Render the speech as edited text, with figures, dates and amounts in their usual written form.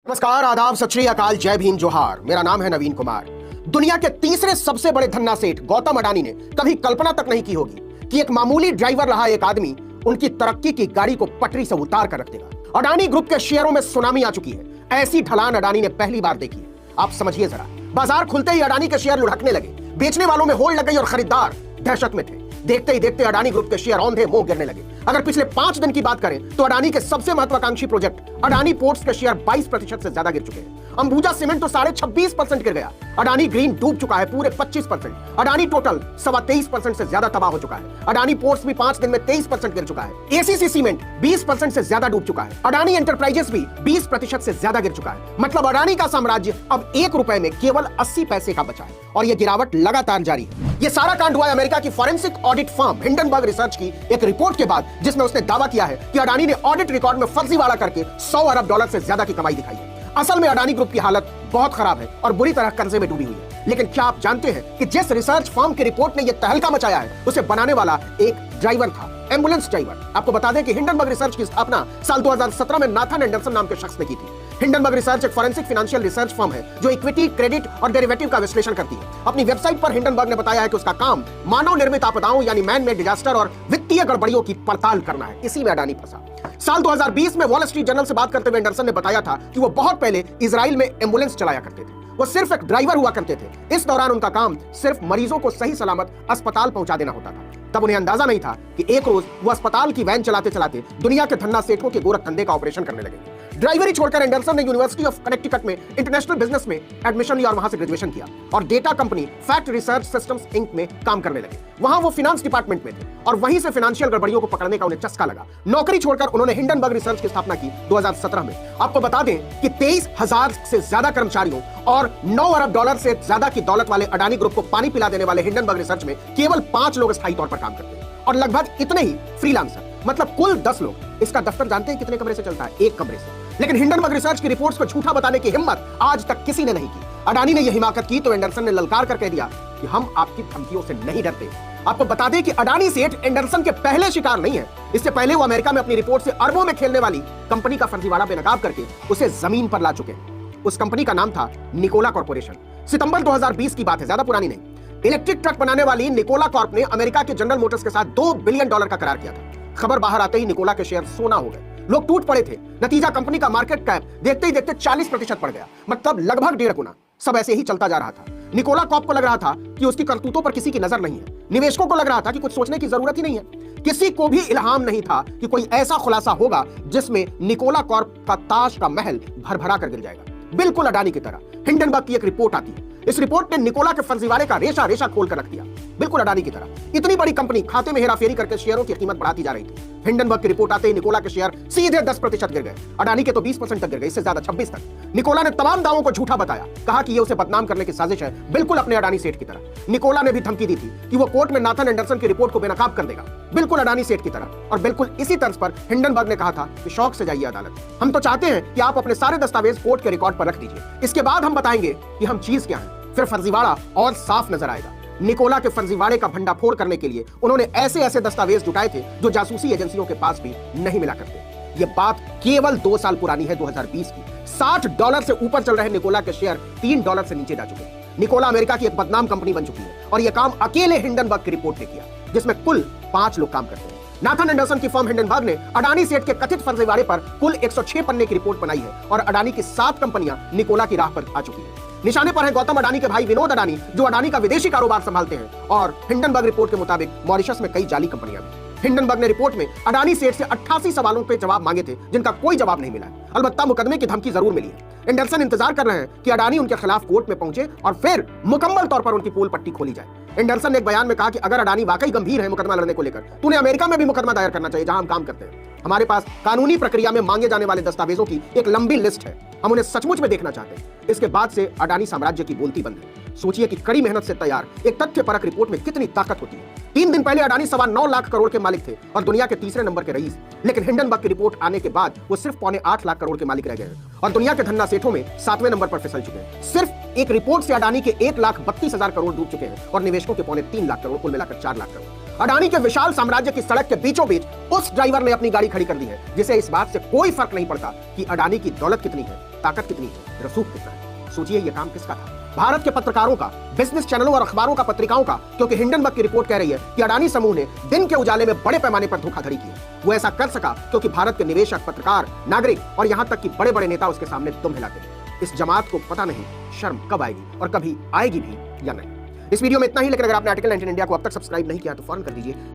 नमस्कार, आदाब, सत श्री अकाल, जय भीम, जोहार। मेरा नाम है नवीन कुमार। दुनिया के तीसरे सबसे बड़े धन्ना सेठ गौतम अडानी ने कभी कल्पना तक नहीं की होगी कि एक मामूली ड्राइवर रहा एक आदमी उनकी तरक्की की गाड़ी को पटरी से उतार कर रख देगा। अडानी ग्रुप के शेयरों में सुनामी आ चुकी है। ऐसी ढलान अडानी ने पहली बार देखी है। आप समझिए जरा, बाजार खुलते ही अडानी के शेयर लुढ़कने लगे। बेचने वालों में होड़ लग गई और खरीदार दहशत में थे। देखते ही देखते अडानी ग्रुप के शेयर औंधे मुंह गिरने लगे। अगर पिछले 5 दिन की बात करें तो अडानी के सबसे महत्वाकांक्षी प्रोजेक्ट अडानी पोर्ट्स के शेयर 22% से ज्यादा गिर चुके हैं। अंबुजा सीमेंट तो 26.5% गिर गया। अडानी ग्रीन डूब चुका है पूरे 25%। अडानी टोटल 23.25% से ज्यादा तबाह हो चुका है। अडानी पोर्ट्स भी 5 दिन में 23% गिर चुका है। एसीसी सीमेंट 20% से ज्यादा डूब चुका है। अडानी एंटरप्राइजेस भी 20% से ज्यादा गिर चुका है। मतलब अडानी का साम्राज्य अब 1 रुपए में केवल 80 पैसे का बचा है और यह गिरावट लगातार जारी है। यह सारा कांड हुआ है अमेरिका की forensic audit firm Hindenburg research की एक रिपोर्ट के बाद, जिसमें उसने दावा किया है कि अडानी ने ऑडिट रिकॉर्ड में फर्जीवाड़ा करके $100 अरब से ज्यादा की कमाई दिखाई है। असल में अडानी ग्रुप की हालत बहुत खराब है और बुरी तरह कर्जे में डूबी हुई है। लेकिन क्या आप जानते हैं कि जिस रिसर्च फर्म की रिपोर्ट ने यह तहलका मचाया है, उसे बनाने वाला एक ड्राइवर था, एम्बुलेंस ड्राइवर। आपको बता दें कि हिंडनबर्ग रिसर्च की स्थापना साल 2017 में नाथन एंडरसन नाम के शख्स ने की थी। हिंडनबर्ग रिसर्च एक फॉरेंसिक फाइनेंशियल रिसर्च फर्म है जो इक्विटी, क्रेडिट और डेरिवेटिव का विश्लेषण करती है। अपनी वेबसाइट पर हिंडनबर्ग ने बताया है कि उसका काम मानव निर्मित आपदाओं यानी मैन मेड डिजास्टर और वित्तीय गड़बड़ियों की पड़ताल करना है। इसी में अडानी फंसा। साल 2020 में वॉल स्ट्रीट जर्नल से बात करते हुए एंडरसन ने बताया था कि वो बहुत पहले इजराइल में एम्बुलेंस चलाया करते थे। वो सिर्फ एक ड्राइवर हुआ करते थे। इस दौरान उनका काम सिर्फ मरीजों को सही सलामत अस्पताल पहुंचा देना होता था। तब उन्हें अंदाजा नहीं था कि एक रोज वो अस्पताल की वैन चलाते चलाते दुनिया के धन्ना सेठों के गोरख धंधे का ऑपरेशन करने लगे। ड्राइवरी छोड़कर एंडरसन ने यूनिवर्सिटी ऑफ कनेक्टिकट में इंटरनेशनल बिजनेस में एडमिशन लिया और वहां से ग्रेजुएशन किया और data company fact research systems inc में काम करने लगे। वहां वो फाइनेंस डिपार्टमेंट में थे और वहीं से फाइनेंशियल गड़बड़ियों को पकड़ने का उन्हें चस्का लगा। नौकरी छोड़कर उन्होंने हिंडनबर्ग रिसर्च की स्थापना की 2017 में। आपको बता दें कि 23,000 से ज्यादा कर्मचारियों और $9 अरब से ज्यादा की दौलत वाले अडानी ग्रुप को पानी पिला देने वाले हिंडनबर्ग रिसर्च में केवल 5 लोग स्थायी तौर पर काम करते हैं और लगभग इतने ही फ्रीलांसर, मतलब कुल 10 लोग। इसका दफ्तर जानते हैं कितने कमरे से चलता है? 1 कमरे से। लेकिन हिंडनबर्ग रिसर्च की रिपोर्ट्स को झूठा बताने की हिम्मत आज तक किसी ने नहीं की। अडानी ने यह हिमाकत की तो एंडरसन ने ललकार कर कह दिया कि हम आपकी धमकियों से नहीं डरते। आपको बता दें कि अडानी सेठ एंडरसन के पहले शिकार नहीं है। इससे पहले वो अमेरिका में अपनी रिपोर्ट से अरबों में खेलने वाली कंपनी का फर्जीवाड़ा बेनकाब करके उसे जमीन पर ला चुके हैं। उस कंपनी का नाम था निकोला कॉर्पोरेशन। सितंबर 2020 की बात है, ज्यादा पुरानी नहीं। इलेक्ट्रिक ट्रक बनाने वाली निकोला कॉर्प ने अमेरिका के जनरल मोटर्स के साथ $2 बिलियन का करार किया था। खबर बाहर आते ही निकोला के शेयर सोना हो गए। लोग टूट पड़े थे। नतीजा, कंपनी का मार्केट कैप देखते ही देखते 40% बढ़ गया, मतलब लगभग 1.5 गुना। सब ऐसे ही चलता जा रहा था। निकोला कॉर्प को लग रहा था कि उसकी करतूतों पर किसी की नजर नहीं है। निवेशकों को लग रहा था कि कुछ सोचने की जरूरत ही नहीं है। किसी को भी इल्हाम नहीं था कि कोई ऐसा खुलासा होगा जिसमें निकोला कॉर्प का ताज का महल भरभरा कर गिर जाएगा। बिल्कुल अडानी की तरह हिंडनबर्ग की एक रिपोर्ट आती है। इस रिपोर्ट ने निकोला के फर्जीवाड़े का रेशा रेशा खोल कर रख दिया। बिल्कुल अडानी की तरह इतनी बड़ी कंपनी खाते में हेराफेरी करके शेयरों की कीमत बढ़ाती जा रही थी। हिंडनबर्ग की रिपोर्ट आते ही निकोला के शेयर सीधे 10% गिर गए। अडानी के तो 20% तक गिर गए, इससे ज्यादा 26 तक। निकोला ने तमाम दावों को झूठा बताया, कहा कि यह उसे बदनाम करने की साजिश है, बिल्कुल अपने अडानी सेठ की तरह। निकोला ने भी धमकी दी थी कि वो कोर्ट में नाथन एंडरसन की रिपोर्ट को बेनकाब कर देगा, बिल्कुल अडानी सेठ की तरह। और बिल्कुल इसी तर्ज पर हिंडनबर्ग ने कहा था कि शौक से जाइए अदालत, हम तो चाहते हैं कि आप अपने सारे दस्तावेज कोर्ट के रिकॉर्ड पर रख दीजिए, इसके बाद हम बताएंगे कि हम चीज क्या है। फिर फर्जीवाड़ा और साफ नजर आएगा। निकोला के फर्जीवाड़े का भंडाफोड़ करने के लिए उन्होंने ऐसे ऐसे दस्तावेज जुटाए थे जो जासूसी एजेंसियों के पास भी नहीं मिला करते। यह बात केवल 2 साल पुरानी है, 2020 की। $60 से ऊपर चल रहे निकोला के शेयर $3 से नीचे जा चुके हैं। निकोला अमेरिका की एक बदनाम कंपनी बन चुकी है और यह काम अकेले हिंडनबर्ग की रिपोर्ट ने किया, जिसमें कुल 5 लोग काम करते हैं। नाथन एंडरसन की फर्म हिंडनबर्ग ने अडानी सेठ के कथित फर्जीवाड़े पर कुल 106 पन्ने की रिपोर्ट बनाई है और अडानी की 7 कंपनियां निकोला की राह पर आ चुकी हैं। निशाने पर है गौतम अडानी के भाई विनोद अडानी, जो अडानी का विदेशी कारोबार संभालते हैं, और हिंडनबर्ग रिपोर्ट के मुताबिक मॉरिशस में कई जाली कंपनियां भी। हिंडनबर्ग ने रिपोर्ट में अडानी सेठ से 88 सवालों पे जवाब मांगे थे, जिनका कोई जवाब नहीं मिला है। अलबत्ता मुकदमे की धमकी जरूर मिली है। एंडरसन इंतजार कर रहे हैं कि अडानी उनके खिलाफ कोर्ट में पहुंचे और फिर मुकम्मल तौर पर उनकी पोल पट्टी खोली जाए। एंडरसन ने एक बयान में कहा कि अगर अडानी वाकई गंभीर है मुकदमा लड़ने को लेकर, तो उन्हें अमेरिका में भी मुकदमा दायर करना चाहिए, जहां हम काम करते हैं। हमारे पास कानूनी प्रक्रिया में मांगे जाने वाले दस्तावेजों की एक लंबी लिस्ट है, हम उन्हें सचमुच में देखना चाहते हैं। इसके बाद से अडानी साम्राज्य की बोलती बंद है। सोचिए कि कड़ी मेहनत से तैयार एक तथ्यपरक रिपोर्ट में कितनी ताकत होती है। 3 दिन पहले अडानी 9.25 लाख करोड़ के मालिक थे और दुनिया के तीसरे नंबर के रईस, लेकिन हिंडनबर्ग की रिपोर्ट आने के बाद वो सिर्फ 7.25 लाख करोड़ के मालिक रह गए हैं और दुनिया के धन्ना सेठों में 7वें नंबर पर फिसल चुके हैं। सिर्फ एक रिपोर्ट से अडानी के 1,32,000 करोड़ डूब चुके हैं और निवेशकों के 3.25 लाख करोड़, कुल मिलाकर 4 लाख करोड़। अडानी के विशाल साम्राज्य की सड़क के बीचों बीच उस ड्राइवर ने अपनी गाड़ी खड़ी कर दी है जिसे इस बात से कोई फर्क नहीं पड़ता कि अडानी की दौलत कितनी है, ताकत कितनी है, रसूख कितना है। सोचिए ये काम किसका था? भारत के पत्रकारों का, बिजनेस चैनलों और अखबारों का, पत्रिकाओं का, क्योंकि हिंडनबर्ग की रिपोर्ट कह रही है कि अडानी समूह ने दिन के उजाले में बड़े पैमाने पर धोखाधड़ी की है। वो ऐसा कर सका क्योंकि भारत के निवेशक, पत्रकार, नागरिक और यहां तक कि बड़े बड़े नेता उसके सामने दुम हिलाते हैं। इस जमात को पता नहीं शर्म कब आएगी और कभी आएगी भी या नहीं। इस वीडियो में इतना ही, लेकिन अगर आपने आर्टिकल 19 इंडिया को अब तक सब्सक्राइब नहीं किया तो फौरन कर दीजिए।